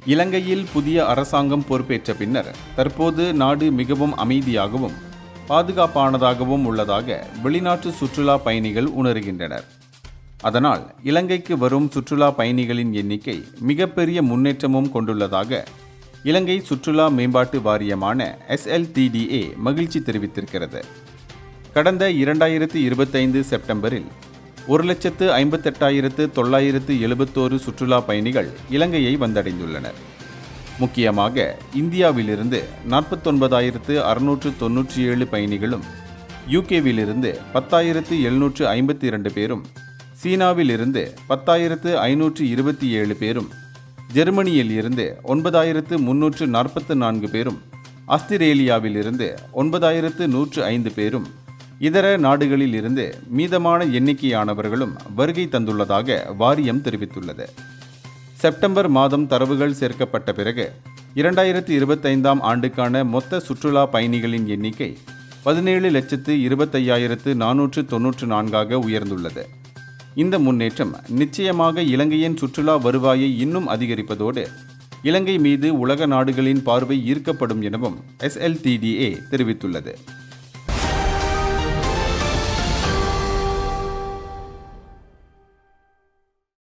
இலங்கையில் புதிய அரசாங்கம் பொறுப்பேற்ற பின்னர் தற்போது நாடு மிகவும் அமைதியாகவும் பாதுகாப்பானதாகவும் உள்ளதாக வெளிநாட்டு சுற்றுலா பயணிகள் உணர்கின்றனர். அதனால் இலங்கைக்கு வரும் சுற்றுலா பயணிகளின் எண்ணிக்கை மிகப்பெரிய முன்னேற்றமும் கொண்டுள்ளதாக இலங்கை சுற்றுலா மேம்பாட்டு வாரியமான SLTDA மகிழ்ச்சி தெரிவித்திருக்கிறது. கடந்த 2025 செப்டம்பரில் 1,58,971 சுற்றுலா பயணிகள் இலங்கையை வந்தடைந்துள்ளனர். முக்கியமாக இந்தியாவிலிருந்து 49,697 பயணிகளும், UKவிலிருந்து 10,752 பேரும், சீனாவிலிருந்து 10,527 பேரும், ஜெர்மனியில் இருந்து 9,344 பேரும், ஆஸ்திரேலியாவிலிருந்து 9,105 பேரும், இதர நாடுகளில் இருந்து மீதமான எண்ணிக்கையானவர்களும் வருகை தந்துள்ளதாக வாரியம் தெரிவித்துள்ளது. செப்டம்பர் மாதம் தரவுகள் சேர்க்கப்பட்ட பிறகு 2025ஆம் ஆண்டுக்கான மொத்த சுற்றுலா பயணிகளின் எண்ணிக்கை 17,25,494 உயர்ந்துள்ளது. இந்த முன்னேற்றம் நிச்சயமாக இலங்கையின் சுற்றுலா வருவாயை இன்னும் அதிகரிப்பதோடு இலங்கை மீது உலக நாடுகளின் பார்வை ஈர்க்கப்படும் எனவும் SLTDA தெரிவித்துள்ளது.